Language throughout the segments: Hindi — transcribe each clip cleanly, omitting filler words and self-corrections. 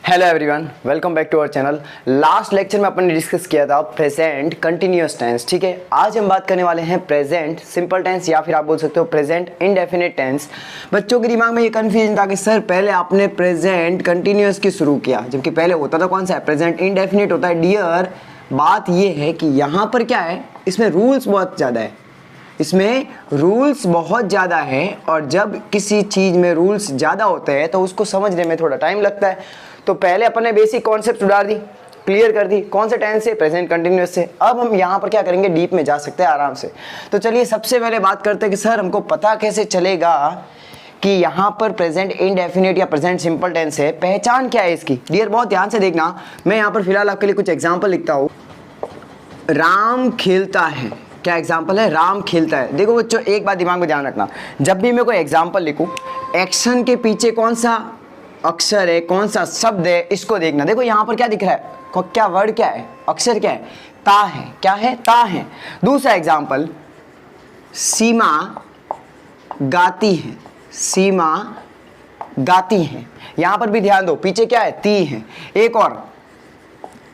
Hello everyone, welcome back to our channel. Last lecture में अपन ने डिस्कस किया था प्रेजेंट कंटिन्यूअस टेंस। ठीक है, आज हम बात करने वाले हैं प्रेजेंट सिंपल टेंस या फिर आप बोल सकते हो प्रेजेंट इंडेफिनिट टेंस। बच्चों के दिमाग में ये कंफ्यूजन था कि सर पहले आपने प्रेजेंट कंटिन्यूअस की शुरू किया, जबकि पहले होता था कौन सा है, प्रेजेंट इंडेफिनिट होता है। डियर, बात ये है कि यहाँ पर क्या है, इसमें रूल्स बहुत ज़्यादा है, इसमें रूल्स बहुत ज़्यादा है। और जब किसी चीज़ में रूल्स ज़्यादा होते हैं तो उसको समझने में थोड़ा टाइम लगता है। तो पहले अपन ने बेसिक कॉन्सेप्ट उड़ा दी, क्लियर कर दी, कौन से टेंस से, प्रेजेंट कंटिन्यूअस से। अब हम यहाँ पर क्या करेंगे, डीप में जा सकते हैं आराम से। तो चलिए सबसे पहले बात करते हैं कि सर हमको पता कैसे चलेगा कि यहाँ पर प्रेजेंट इंडेफिनिट या प्रेजेंट सिंपल टेंस है, पहचान क्या है इसकी। डियर बहुत ध्यान से देखना, मैं यहाँ पर फिलहाल आपके लिए कुछ एग्जाम्पल लिखता हूँ। राम खेलता है, क्या एग्जाम्पल है, राम खेलता है। देखो बच्चों एक बात दिमाग में ध्यान रखना, जब भी मैं कोई एग्जाम्पल लिखूं, एक्शन के पीछे कौन सा अक्षर है, कौन सा शब्द है, इसको देखना। देखो यहाँ पर क्या दिख रहा है, क्या वर्ड क्या है, अक्षर क्या है, ता है, क्या है, ता है। दूसरा एग्जाम्पल, सीमा गाती है, सीमा गाती है, यहाँ पर भी ध्यान दो, पीछे क्या है, ती है। एक और,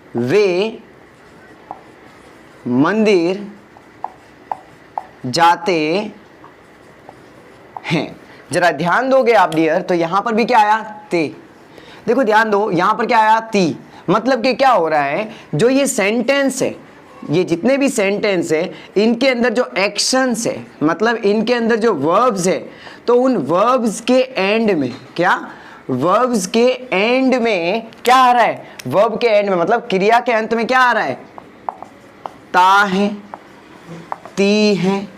वे मंदिर जाते हैं। जरा ध्यान दोगे आप डियर, तो यहां पर भी क्या आया, ते। देखो ध्यान दो, यहां पर क्या आया, ती। मतलब कि क्या हो रहा है, जो ये सेंटेंस है, ये जितने भी सेंटेंस है, इनके अंदर जो एक्शंस है, मतलब इनके अंदर जो वर्ब्स है, तो उन वर्ब्स के एंड में क्या, वर्ब्स के एंड में क्या आ रहा है, वर्ब के एंड में मतलब क्रिया के अंत में क्या आ रहा है, ता है, ती है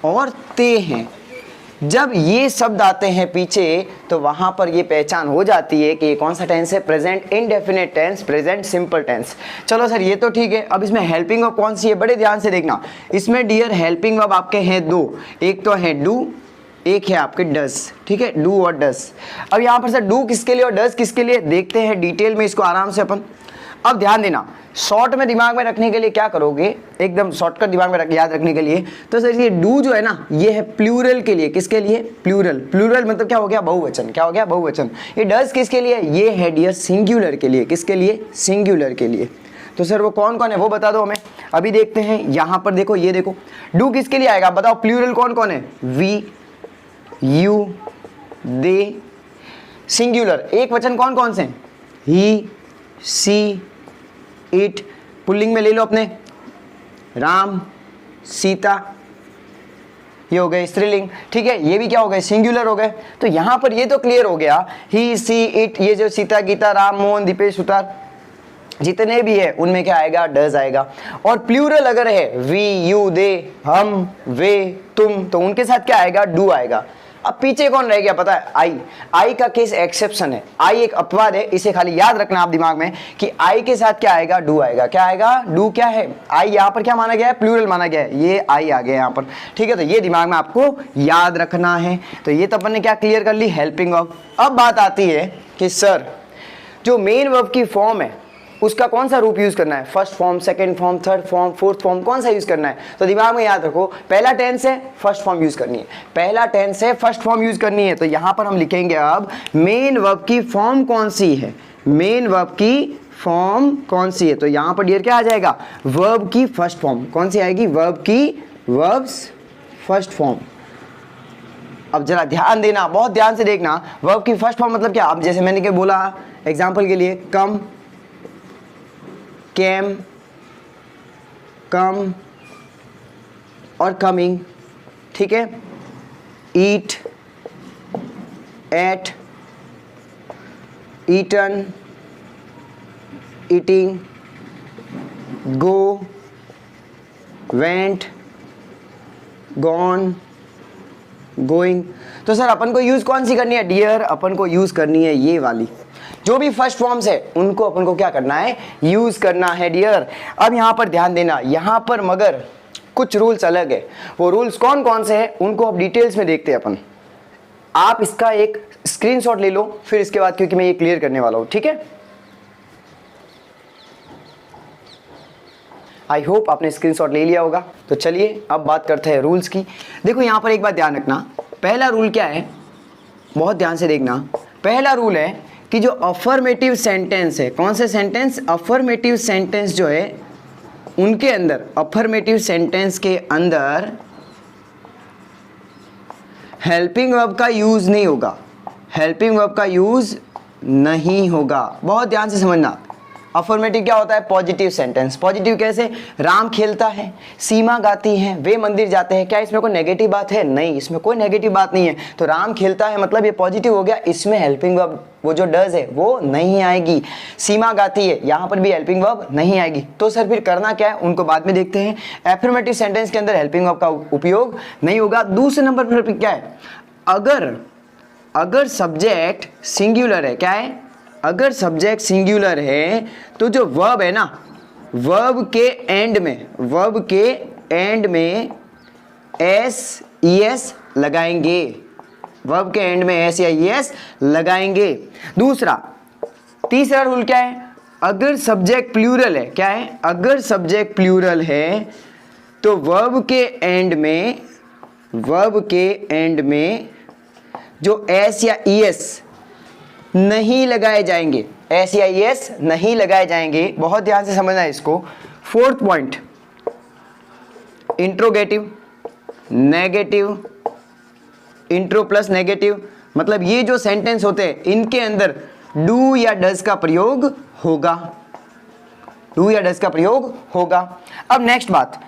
और ते हैं। जब ये शब्द आते हैं पीछे तो वहां पर ये पहचान हो जाती है कि ये कौन सा टेंस है, present indefinite tense, present simple tense. चलो सर ये तो ठीक है। अब इसमें हेल्पिंग वर्ब कौन सी है, बड़े ध्यान से देखना। इसमें डियर हेल्पिंग वर्ब आपके हैं दो, एक तो है डू, एक है आपके डज। ठीक है, डू और डज। अब यहाँ पर सर डू किसके लिए और डज किसके लिए, देखते हैं डिटेल में इसको आराम से अपन। अब ध्यान देना, शॉर्ट में दिमाग में रखने के लिए क्या करोगे, एकदम शॉर्टकट दिमाग में याद रखने के लिए, तो सर ये डू जो है ना, ये है प्लूरल के लिए, किसके लिए, प्लूरल। प्लूरल मतलब क्या हो गया, बहुवचन। क्या हो गया, बहुवचन। ये डज किसके लिए, ये है डियर सिंगुलर के लिए, किसके लिए, सिंगुलर के लिए। तो सर वो कौन कौन है वो बता दो हमें, अभी देखते हैं। यहाँ पर देखो, ये देखो डू किसके लिए आएगा, बताओ प्लूरल कौन कौन है, वी, यू, दे। सिंगुलर एक वचन कौन कौन से, ही, सी, इट। पुल्लिंग में ले लो अपने, राम, सीता, ये हो गए स्त्रीलिंग। ठीक है, ये भी क्या हो गए, सिंगुलर हो गए। तो यहां पर ये तो क्लियर हो गया, ही, सी, इट, ये जो सीता, गीता, राम, मोहन, दीपेश, सुतार जितने भी है उनमें क्या आएगा, डज आएगा। और प्लूरल अगर है, वी, यू, दे, हम, वे, तुम, तो उनके साथ क्या आएगा, डू आएगा। अब पीछे कौन रह गया पता है, आई। आई का केस एक्सेप्शन है, आई एक अपवाद है, इसे खाली याद रखना आप दिमाग में कि आई के साथ क्या आएगा, डू आएगा। क्या आएगा, डू। क्या है, आई यहाँ पर क्या माना गया है, प्लूरल माना गया है, ये आई आ गया यहाँ पर। ठीक है, तो ये दिमाग में आपको याद रखना है। तो ये तो अपन ने क्या क्लियर कर ली, हेल्पिंग वर्ब। अब बात आती है कि सर जो मेन वर्ब की फॉर्म है उसका कौन सा रूप यूज करना है, first form, second form, third form, fourth form, कौन सा यूज करना है। तो दिमाग में याद रखो, पहला टेंस है फर्स्ट फॉर्म यूज करनी है, पहला टेंस है फर्स्ट फॉर्म यूज करनी है। तो यहां पर हम लिखेंगे अब मेन वर्ब की फॉर्म कौन सी है, मेन वर्ब की फॉर्म कौन सी है। तो यहां पर डियर क्या आ जाएगा, वर्ब की फर्स्ट फॉर्म कौन सी आएगी, वर्ब की, वर्ब्स फर्स्ट फॉर्म। अब जरा ध्यान देना, बहुत ध्यान से देखना, वर्ब की फर्स्ट फॉर्म मतलब क्या। अब जैसे मैंने क्या बोला एग्जाम्पल के लिए, कम, केम, कम और कमिंग। ठीक है, ईट, एट, ईटन, ईटिंग, गो, वेंट, गॉन, गोइंग। तो सर अपन को यूज कौन सी करनी है डियर, अपन को यूज करनी है ये वाली, जो भी फर्स्ट फॉर्म्स है उनको अपन को क्या करना है, यूज करना है डियर। अब यहां पर ध्यान देना, यहां पर मगर कुछ रूल्स अलग है। वो रूल्स कौन कौन से हैं उनको अब डिटेल्स में देखते हैं अपन। आप इसका एक स्क्रीनशॉट ले लो फिर इसके बाद, क्योंकि मैं ये क्लियर करने वाला हूं। ठीक है, आई होप आपने स्क्रीनशॉट ले लिया होगा। तो चलिए अब बात करते हैं रूल्स की। देखो यहां पर एक बात ध्यान रखना, पहला रूल क्या है, बहुत ध्यान से देखना। पहला रूल है कि जो अफर्मेटिव सेंटेंस है, कौन से सेंटेंस, अफर्मेटिव सेंटेंस जो है उनके अंदर, अफर्मेटिव सेंटेंस के अंदर हेल्पिंग वर्ब का यूज नहीं होगा, हेल्पिंग वर्ब का यूज नहीं होगा। बहुत ध्यान से समझना। अफर्मेटिव क्या होता है, पॉजिटिव सेंटेंस। पॉजिटिव कैसे, राम खेलता है, सीमा गाती है, वे मंदिर जाते हैं, क्या इसमें कोई नेगेटिव बात है, नहीं, इसमें कोई नेगेटिव बात नहीं है। तो राम खेलता है मतलब ये पॉजिटिव हो गया, इसमें हेल्पिंग वर्ब वो जो डज है वो नहीं आएगी। सीमा गाती है, यहाँ पर भी हेल्पिंग वर्ब नहीं आएगी। तो सर फिर करना क्या है, उनको बाद में देखते हैं। एफर्मेटिव सेंटेंस के अंदर हेल्पिंग वर्ब का उपयोग नहीं होगा। दूसरे नंबर पर क्या है, अगर सब्जेक्ट सिंगुलर है, क्या है, अगर सब्जेक्ट सिंगुलर है तो जो वर्ब है ना, वर्ब के एंड में एस ई एस लगाएंगे, वर्ब के एंड में एस या ई एस लगाएंगे। तीसरा रूल क्या है, अगर सब्जेक्ट प्लूरल है, क्या है, अगर सब्जेक्ट प्लूरल है तो वर्ब के एंड में जो एस या ई एस नहीं लगाए जाएंगे, एस या ई एस नहीं लगाए जाएंगे। बहुत ध्यान से समझना है इसको। Fourth point, interrogative, negative, intro plus negative, मतलब ये जो सेंटेंस होते हैं इनके अंदर डू या डज का प्रयोग होगा, डू या डज का प्रयोग होगा। अब नेक्स्ट बात,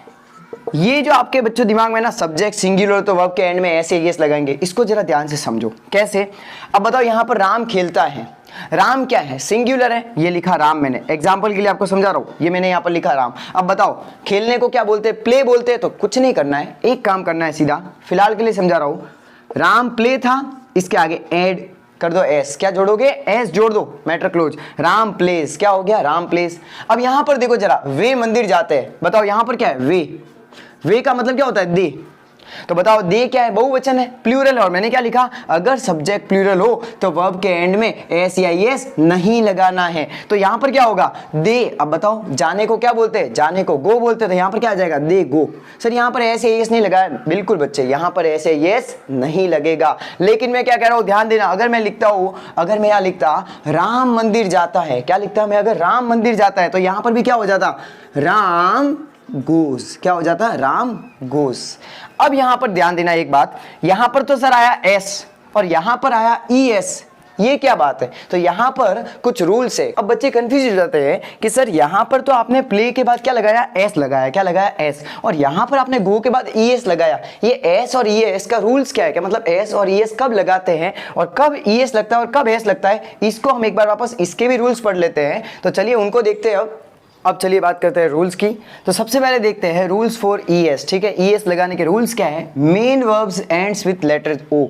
ये जो आपके बच्चों दिमाग में ना सब्जेक्ट सिंगुलर तो वर्ब के एंड में ऐसे यस लगाएंगे, इसको जरा ध्यान से समझो कैसे। अब बताओ यहाँ पर राम खेलता है, राम क्या है, सिंगुलर है, ये लिखा राम, मैंने एग्जांपल के लिए आपको समझा रहा हूँ, ये मैंने यहाँ पर लिखा राम। अब बताओ खेलने को क्या बोलते हैं, प्ले बोलते हैं। तो कुछ नहीं करना है, एक काम करना है सीधा, फिलहाल के लिए समझा रहा हूँ। राम प्ले था, इसके आगे ऐड कर दो एस, क्या जोड़ोगे, एस जोड़ दो, मैटर क्लोज। राम प्लेस, क्या हो गया, राम प्लेस। अब यहां पर देखो जरा, वे मंदिर जाते हैं, बताओ यहां पर क्या है, वे का मतलब क्या होता है, दे। तो बताओ दे क्या है, बहुवचन है, प्लूरल है। और मैंने क्या लिखा, अगर सब्जेक्ट प्लूरल हो तो वर्ब के एंड में एस या एस नहीं लगाना है। तो यहां पर क्या होगा, दे। अब बताओ जाने को क्या बोलते हैं, जाने को गो बोलते हैं, तो यहां पर क्या आ जाएगा, दे गो। सर यहां पर एस या एस नहीं लगाया, बिल्कुल बच्चे यहां पर एस या एस नहीं लगेगा। लेकिन मैं क्या कह रहा हूं, ध्यान देना, अगर मैं लिखता हूं, अगर मैं यहां लिखता राम मंदिर जाता है, क्या लिखता मैं, अगर राम मंदिर जाता है तो यहां पर भी क्या हो जाता, राम गोस, क्या हो जाता, राम गोस। अब यहां पर ध्यान देना एक बात, यहां पर तो सर आया एस और यहां पर आया ई एस, ये क्या बात है, तो यहां पर कुछ रूल्स है। अब बच्चे कंफ्यूज हो जाते हैं कि सर यहां पर तो आपने प्ले के बाद क्या लगाया, एस लगाया, क्या लगाया, एस, और यहां पर आपने गो के बाद ई एस लगाया। ये एस और ई एस का रूल्स क्या है, क्या मतलब एस और ई एस कब लगाते हैं और कब ई एस लगता है और कब एस लगता है, इसको हम एक बार वापस इसके भी रूल्स पढ़ लेते हैं। तो चलिए उनको देखते हैं। अब चलिए बात करते हैं रूल्स की। तो सबसे पहले देखते हैं रूल्स फॉर ई एस, ठीक है। ई एस लगाने के रूल्स क्या है, main verbs ends with letter O.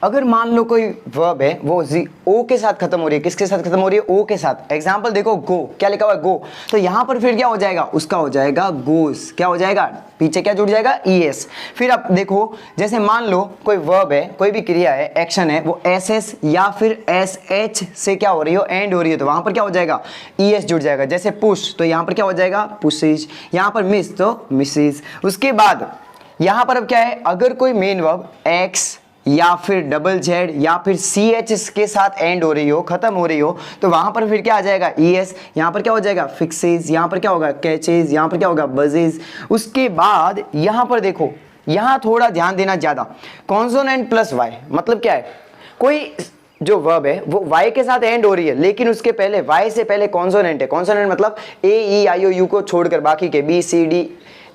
अगर मान लो कोई वर्ब है वो ओ के साथ खत्म हो रही है, किसके साथ खत्म हो रही है, ओ के साथ। एग्जांपल देखो, गो, क्या लिखा हुआ है, गो, तो यहां पर फिर क्या हो जाएगा, उसका हो जाएगा गोस, क्या हो जाएगा, पीछे क्या जुड़ जाएगा, ई एस। फिर अब देखो, जैसे मान लो कोई वर्ब है, कोई भी क्रिया है, एक्शन है, वो एस एस या फिर एस एच से क्या हो रही हो, एंड हो रही है, तो वहां पर क्या हो जाएगा, ई एस जुड़ जाएगा। जैसे पुश, तो यहां पर क्या हो जाएगा, पुशेज। यहां पर मिस तो मिसेज। उसके बाद यहां पर अब क्या है, अगर कोई मेन वर्ब एक्स या फिर डबल जेड या फिर सी एच के साथ एंड हो रही हो, खत्म हो रही हो, तो वहां पर फिर क्या आ जाएगा, ई एस। यहां पर क्या हो जाएगा, फिक्सेज। यहां पर क्या होगा, कैचेज। यहां पर क्या होगा, बजेज। उसके बाद यहां पर देखो, यहां थोड़ा ध्यान देना ज्यादा, कॉन्सोनेंट प्लस वाई, मतलब क्या है, कोई जो वर्ब है वो y के साथ एंड हो रही है, लेकिन उसके पहले y से पहले कॉन्सोनेंट है। कॉन्सोनेंट मतलब ए ई आई ओ यू को छोड़कर बाकी के B C D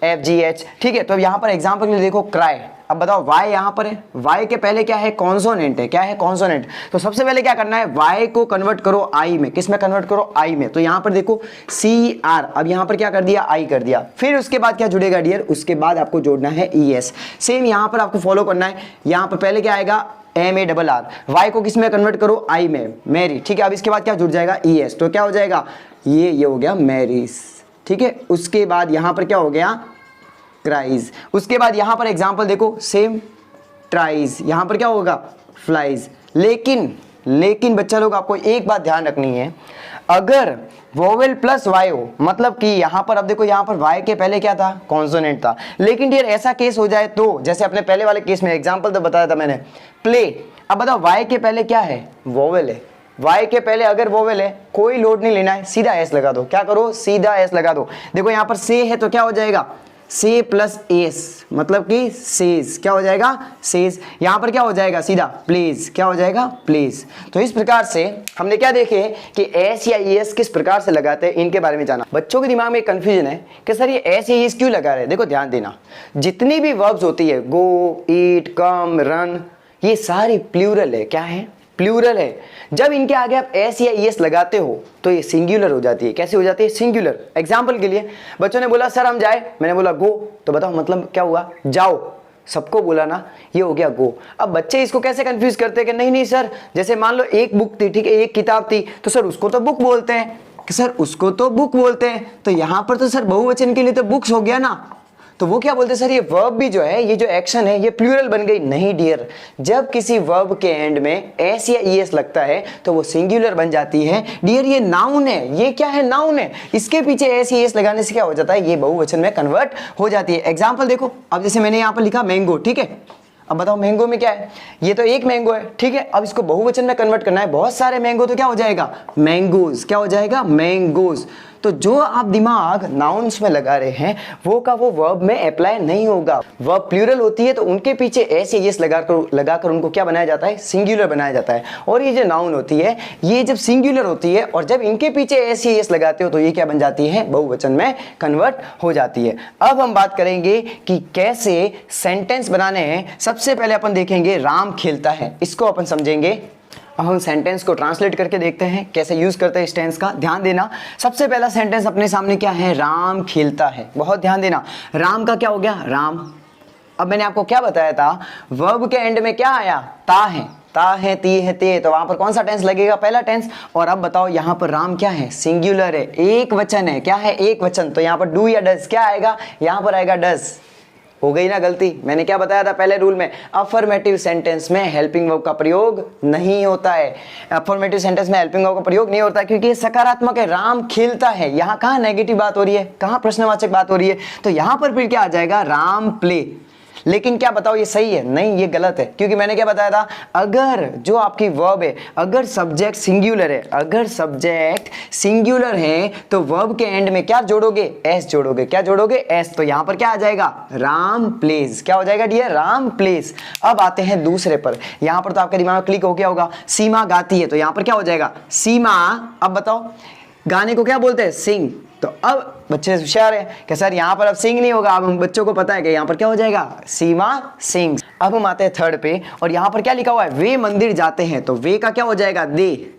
F G H, ठीक है। तो अब यहां पर एग्जांपल के लिए देखो, क्राई। अब बताओ y यहां पर है, y के पहले क्या है, कॉन्सोनेंट है, क्या है, कॉन्सोनेंट। तो सबसे पहले क्या करना है, y को कन्वर्ट करो i में, किस में कन्वर्ट करो, i में। तो यहां पर देखो सी आर, अब यहां पर क्या कर दिया, i कर दिया। फिर उसके बाद क्या जुड़ेगा डियर, उसके बाद आपको जोड़ना है ई एस। सेम यहां पर आपको फॉलो करना है। यहां पर पहले क्या आएगा, M A double R, Y को किस में कन्वर्ट करो, आई में, मैरी, ठीक है। अब इसके बाद क्या जुड़ जाएगा, ई एस, तो क्या हो जाएगा, ये हो गया मैरीज, ठीक है। उसके बाद यहां पर क्या हो गया, क्राइज। उसके बाद यहां पर एग्जांपल देखो, सेम ट्राइज। यहां पर क्या होगा, फ्लाइज। लेकिन बच्चा लोग आपको एक बात ध्यान रखनी है, अगर वोवेल प्लस वाई हो, मतलब कि यहां पर अब देखो, यहां पर वाई के पहले क्या था, कॉन्सोनेंट था। लेकिन डियर ऐसा केस हो जाए तो, जैसे अपने पहले वाले केस में एग्जांपल तो बताया था मैंने, प्ले। अब बताओ वाई के पहले क्या है, वोवेल है, वाई के पहले अगर वोवेल है कोई लोड नहीं लेना है, सीधा एस लगा दो। क्या करो, सीधा एस लगा दो। देखो यहाँ पर से है तो क्या हो जाएगा, से प्लस एस मतलब कि सेज, क्या हो जाएगा, सेज। यहाँ पर क्या हो जाएगा, सीधा प्लीज, क्या हो जाएगा, प्लीज। तो इस प्रकार से हमने क्या देखे कि एस या एस किस प्रकार से लगाते हैं, इनके बारे में जाना। बच्चों के दिमाग में एक कंफ्यूजन है कि सर ये एस या एस क्यों लगा रहे हैं। देखो ध्यान देना, जितनी भी वर्ब्स होती है, गो, ईट, कम, रन, ये सारी प्लूरल है। क्या है, प्लूरल है। जब इनके आगे आप एस या एस लगाते हो तो ये सिंगुलर हो जाती है। कैसे हो जाती है, सिंगुलर। एग्जाम्पल के लिए बच्चों ने बोला सर हम जाए, मैंने बोला गो, तो बताओ मतलब क्या हुआ, जाओ। सबको बोला ना, ये हो गया गो। अब बच्चे इसको कैसे कंफ्यूज करते हैं कि नहीं नहीं सर, जैसे मान लो एक बुक थी, ठीक है, एक किताब थी, तो सर उसको तो बुक बोलते हैं, कि सर उसको तो बुक बोलते हैं, तो यहां पर तो सर बहुवचन के लिए तो बुक्स हो गया ना, तो वो क्या बोलते हैं सर ये वर्ब भी जो है, ये जो एक्शन है ये प्लूरल बन गई। नहीं डियर, जब किसी वर्ब के एंड में एस या ईएस लगता है तो वो सिंगुलर बन जाती है। डियर ये नाउन है, ये क्या है, नाउन है, इसके पीछे एस या ईएस लगाने से क्या हो जाता है, ये बहुवचन में कन्वर्ट हो जाती है। एग्जाम्पल देखो, अब जैसे मैंने यहाँ पर लिखा मैंगो, ठीक है, अब बताओ मैंगो में क्या है, ये तो एक मैंगो है, ठीक है, अब इसको बहुवचन में कन्वर्ट करना है, बहुत सारे मैंगो, तो क्या हो जाएगा, मैंगोज, क्या हो जाएगा, मैंगोज। तो जो आप दिमाग नाउन्स में लगा रहे हैं वो का वो वर्ब में अप्लाई नहीं होगा। वर्ब प्लूरल होती है तो उनके पीछे एस या एस लगाकर उनको क्या बनाया जाता है, सिंगुलर बनाया जाता है। और ये जो नाउन होती है ये जब सिंगुलर होती है और जब इनके पीछे एस या एस लगाते हो तो ये क्या बन जाती है, बहुवचन में कन्वर्ट हो जाती है। अब हम बात करेंगे कि कैसे सेंटेंस बनाने हैं। सबसे पहले अपन देखेंगे राम खेलता है, इसको अपन समझेंगे। अब हम सेंटेंस को ट्रांसलेट करके देखते हैं कैसे यूज करते हैं इस टेंस का। ध्यान देना, सबसे पहला सेंटेंस अपने सामने क्या है, राम खेलता है। बहुत ध्यान देना, राम का क्या हो गया, राम। अब मैंने आपको क्या बताया था, वर्ब के एंड में क्या आया, ता है, ता है, ती है, ते, तो वहां पर कौन सा टेंस लगेगा, पहला टेंस। और अब बताओ यहाँ पर राम क्या है, सिंगुलर है, एक वचन है, क्या है, एक वचन, तो यहाँ पर डू या डज क्या आएगा, यहाँ पर आएगा डज। हो गई ना गलती, मैंने क्या बताया था पहले रूल में, अफर्मेटिव सेंटेंस में हेल्पिंग वर्ब का प्रयोग नहीं होता है। अफर्मेटिव सेंटेंस में हेल्पिंग वर्ब का प्रयोग नहीं होता क्योंकि ये सकारात्मक है, राम खेलता है। यहाँ कहाँ नेगेटिव बात हो रही है, कहाँ प्रश्नवाचक बात हो रही है, तो यहाँ पर फिर क्या आ जाएगा, राम प्ले। लेकिन क्या बताओ ये सही है, नहीं ये गलत है, क्योंकि मैंने क्या बताया था, अगर जो आपकी वर्ब है, अगर सब्जेक्ट सिंगुलर है, अगर सब्जेक्ट सिंगुलर है तो वर्ब के एंड में क्या जोड़ोगे, एस जोड़ोगे। क्या जोड़ोगे, एस। तो यहां पर क्या आ जाएगा, राम प्लेज। क्या हो जाएगा डियर, राम प्लेज। अब आते हैं दूसरे पर, यहां पर तो आपके दिमाग में क्लिक हो गया होगा, सीमा गाती है, तो यहां पर क्या हो जाएगा, सीमा। अब बताओ गाने को क्या बोलते हैं, सिंग। तो अब बच्चे होशियार है कि सर यहाँ पर अब सिंग नहीं होगा, अब हम बच्चों को पता है कि यहाँ पर क्या हो जाएगा, सीमा सिंग्स। अब हम आते हैं थर्ड पे, और यहाँ पर क्या लिखा हुआ है, वे मंदिर जाते हैं, तो वे का क्या हो जाएगा, दे।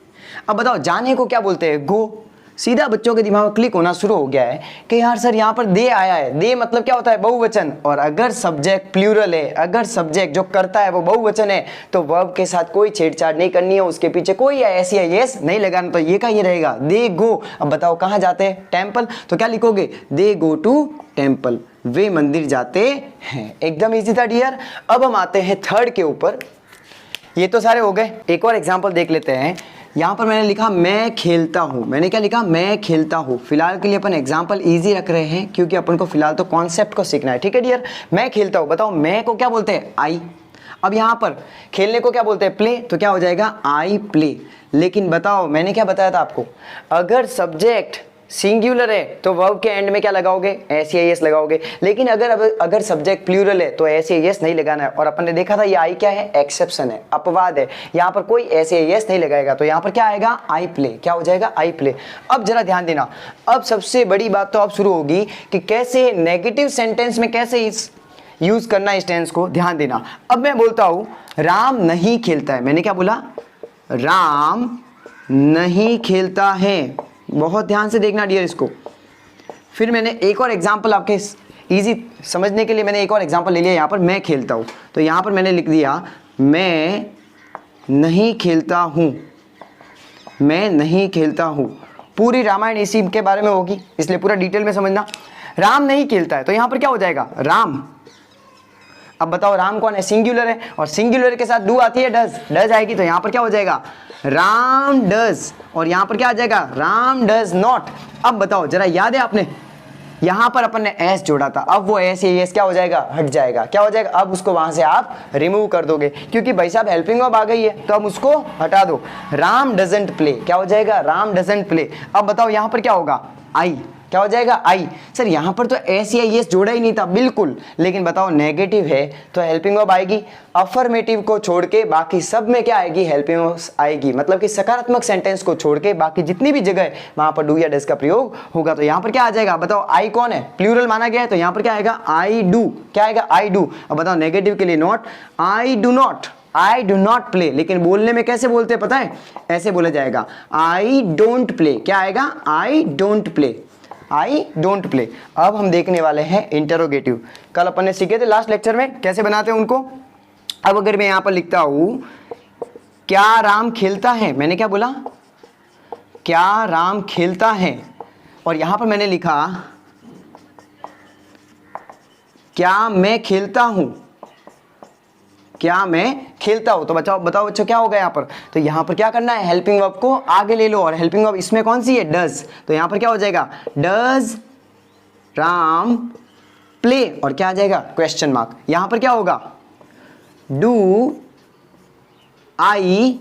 अब बताओ जाने को क्या बोलते हैं, गो। सीधा बच्चों के दिमाग में क्लिक होना शुरू हो गया है कि यार सर यहाँ पर दे आया है, दे मतलब क्या होता है, बहुवचन। और अगर सब्जेक्ट प्लूरल है, अगर सब्जेक्ट जो करता है वो बहुवचन है तो वर्ब के साथ कोई छेड़छाड़ नहीं करनी है, उसके पीछे कोई ऐसी यस नहीं लगाना, तो ये का ये रहेगा, दे गो। अब बताओ कहाँ जाते हैं, टेम्पल, तो क्या लिखोगे, दे गो टू टेम्पल, वे मंदिर जाते हैं। एकदम इजी था डियर। अब हम आते हैं थर्ड के ऊपर, ये तो सारे हो गए। एक और एग्जाम्पल देख लेते हैं। यहाँ पर मैंने लिखा मैं खेलता हूँ, मैंने क्या लिखा, मैं खेलता हूँ। फिलहाल के लिए अपन एग्जाम्पल इजी रख रहे हैं क्योंकि अपन को फिलहाल तो कॉन्सेप्ट को सीखना है, ठीक है डियर। मैं खेलता हूँ, बताओ मैं को क्या बोलते हैं, आई। अब यहाँ पर खेलने को क्या बोलते हैं, प्ले, तो क्या हो जाएगा, आई प्ले। लेकिन बताओ मैंने क्या बताया था आपको, अगर सब्जेक्ट सिंगुलर है तो वर्ब के एंड में क्या लगाओगे, एस या एस लगाओगे। लेकिन अगर सब्जेक्ट प्लूरल है तो एस या एस नहीं लगाना है। और अपन ने देखा था ये आई क्या है, एक्सेप्शन है, अपवाद है, यहाँ पर कोई एस या एस नहीं लगाएगा, तो यहाँ पर क्या आएगा, आई प्ले। क्या हो जाएगा, आई प्ले। अब जरा ध्यान देना, अब सबसे बड़ी बात तो अब शुरू होगी कि कैसे नेगेटिव सेंटेंस में कैसे इस यूज करना इस टेंस को। ध्यान देना, अब मैं बोलता हूं राम नहीं खेलता है, मैंने क्या बोला, राम नहीं खेलता है। बहुत ध्यान से देखना डियर इसको। फिर मैंने एक और एग्जांपल आपके इजी समझने के लिए मैंने एक और एग्जांपल ले लिया। यहाँ पर मैं खेलता हूँ, तो यहाँ पर मैंने लिख दिया मैं नहीं खेलता हूँ, मैं नहीं खेलता हूँ। पूरी रामायण इसी के बारे में होगी, इसलिए पूरा डिटेल में समझना। राम नहीं खेलता है तो यहाँ पर क्या हो जाएगा, राम। अब बताओ राम कौन है, सिंगुलर है, और सिंगुलर के साथ डू आती है, डज, डज आएगी, तो यहाँ पर क्या हो जाएगा, राम डज। और यहाँ पर क्या आ जाएगा, राम डज नॉट। अब बताओ जरा याद है आपने, यहां पर अपन ने एस जोड़ा था, अब वो एस ये एस क्या हो जाएगा, हट जाएगा, क्या हो जाएगा, अब उसको वहां से आप रिमूव कर दोगे, क्योंकि भाई साहब हेल्पिंग वर्ब आ गई है तो अब उसको हटा दो। राम डजंट प्ले, क्या हो जाएगा, राम डजंट प्ले। अब बताओ यहां पर क्या होगा, आई, क्या हो जाएगा, आई। सर यहां पर तो एस या एस जोड़ा ही नहीं था, बिल्कुल, लेकिन बताओ नेगेटिव है तो हेल्पिंग वर्ब आएगी, अफर्मेटिव को छोड़ के बाकी सब में क्या आएगी, हेल्पिंग वर्ब आएगी, मतलब कि सकारात्मक सेंटेंस को छोड़ के बाकी जितनी भी जगह है वहां पर डू या डज का प्रयोग होगा। तो यहां पर क्या आ जाएगा, बताओ आई कौन है, प्लूरल माना गया है, तो यहां पर क्या आएगा, आई डू, क्या आएगा, आई डू। अब बताओ नेगेटिव के लिए not, I do not, I do not play, लेकिन बोलने में कैसे बोलते हैं पता है, ऐसे बोला जाएगा, आई डोंट प्ले, क्या आएगा, I don't play, I don't play. अब हम देखने वाले हैं इंटरोगेटिव, कल अपन ने सीखे थे लास्ट लेक्चर में कैसे बनाते हैं उनको। अब अगर मैं यहां पर लिखता हूं क्या राम खेलता है, मैंने क्या बोला, क्या राम खेलता है, और यहां पर मैंने लिखा क्या मैं खेलता हूं, क्या मैं खेलता हूं, तो बताओ बच्चों क्या होगा यहां पर, तो यहां पर क्या करना है, हेल्पिंग वर्ब को आगे ले लो, और हेल्पिंग वर्ब इसमें कौन सी है, डज, तो यहां पर क्या हो जाएगा, डज राम प्ले, और क्या आ जाएगा, क्वेश्चन मार्क। यहां पर क्या होगा, डू आई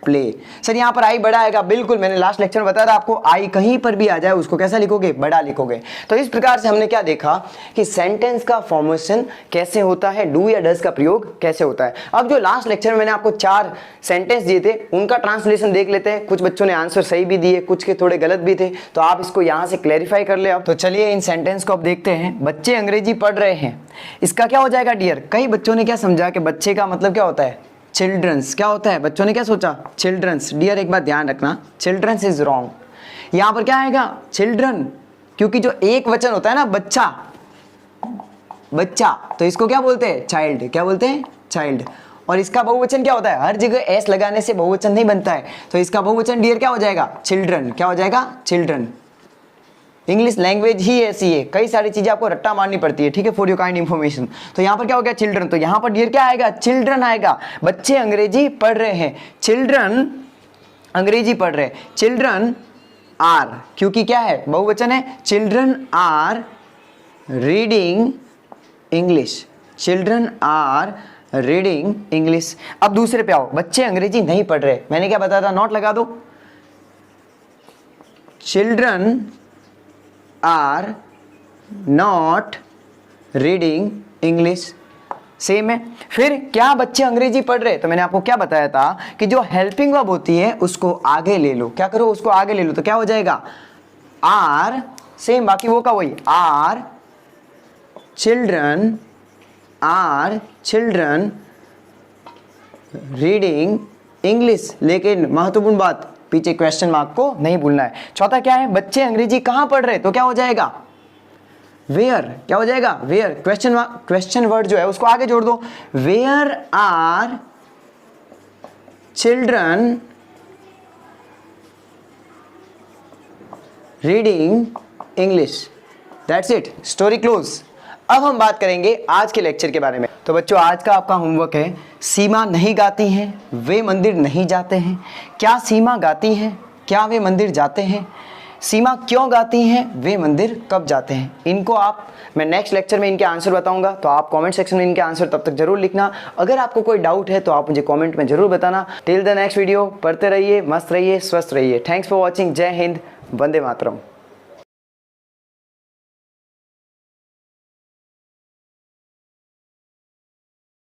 प्ले। सर यहां पर आई बड़ा आएगा, बिल्कुल, मैंने लास्ट लेक्चर में बताया था आपको, आई कहीं पर भी आ जाए उसको कैसा लिखोगे, बड़ा लिखोगे। तो इस प्रकार से हमने क्या देखा कि सेंटेंस का फॉर्मेशन कैसे होता है, डू या डज का प्रयोग कैसे होता है। अब जो लास्ट लेक्चर में मैंने आपको 4 सेंटेंस दिए थे उनका ट्रांसलेशन देख लेते हैं। कुछ बच्चों ने आंसर सही भी दिए, कुछ के थोड़े गलत भी थे, तो आप इसको यहां से क्लैरिफाई कर ले। अब तो चलिए इन सेंटेंस को अब देखते हैं। बच्चे अंग्रेजी पढ़ रहे हैं, इसका क्या हो जाएगा डियर, कई बच्चों ने क्या समझा कि बच्चे का मतलब क्या होता है, चिल्ड्रंस, क्या होता है, बच्चों ने क्या सोचा, चिल्ड्रंस। डियर एक बात ध्यान रखना, चिल्ड्रंस इज रॉन्ग। यहां पर क्या आएगा, चिल्ड्रन, क्योंकि जो एक वचन होता है ना, बच्चा, बच्चा, तो इसको क्या बोलते हैं, चाइल्ड, क्या बोलते हैं, चाइल्ड। और इसका बहुवचन क्या होता है, हर जगह एस लगाने से बहुवचन नहीं बनता है, तो इसका बहुवचन डियर क्या हो जाएगा, चिल्ड्रन, क्या हो जाएगा, चिल्ड्रन। इंग्लिश लैंग्वेज ही ऐसी है, कई सारी चीजें आपको रट्टा मारनी पड़ती है, ठीक है, फॉर योर काइंड इंफॉर्मेशन। तो यहाँ पर क्या हो गया, चिल्ड्रन, तो यहाँ पर डियर क्या आएगा, चिल्ड्रन आएगा। बच्चे अंग्रेजी पढ़ रहे हैं, चिल्ड्रन अंग्रेजी पढ़ रहे हैं, चिल्ड्रन आर, क्योंकि क्या है, बहुवचन है, children are reading English, children are reading English. अब दूसरे पे आओ, बच्चे अंग्रेजी नहीं पढ़ रहे, मैंने क्या बताया था, नॉट लगा दो, children are not reading English, same है। फिर क्या बच्चे अंग्रेजी पढ़ रहे, तो मैंने आपको क्या बताया था कि जो हेल्पिंग वर्ब होती है उसको आगे ले लो, क्या करो, उसको आगे ले लो, तो क्या हो जाएगा, आर, सेम, बाकी वो का वही, आर चिल्ड्रन रीडिंग इंग्लिश। लेकिन महत्वपूर्ण बात, पीछे क्वेश्चन मार्क को नहीं भूलना है। चौथा क्या है, बच्चे अंग्रेजी कहां पढ़ रहे, तो क्या हो जाएगा, वेयर, क्या हो जाएगा, where, question mark, question word जो है उसको आगे जोड़ दो, where are children reading English, that's it, story close. अब हम बात करेंगे आज के लेक्चर के बारे में। तो बच्चों आज का आपका होमवर्क है, सीमा नहीं गाती हैं, वे मंदिर नहीं जाते हैं। क्या सीमा गाती हैं, क्या वे मंदिर जाते हैं, सीमा क्यों गाती हैं, वे मंदिर कब जाते हैं। इनको मैं नेक्स्ट लेक्चर में इनके आंसर बताऊंगा, तो आप कमेंट सेक्शन में इनके आंसर तब तक जरूर लिखना। अगर आपको कोई डाउट है तो आप मुझे कमेंट में जरूर बताना। टिल द नेक्स्ट वीडियो, पढ़ते रहिए, मस्त रहिए, स्वस्थ रहिए। थैंक्स फॉर वॉचिंग, जय हिंद, वंदे मातरम।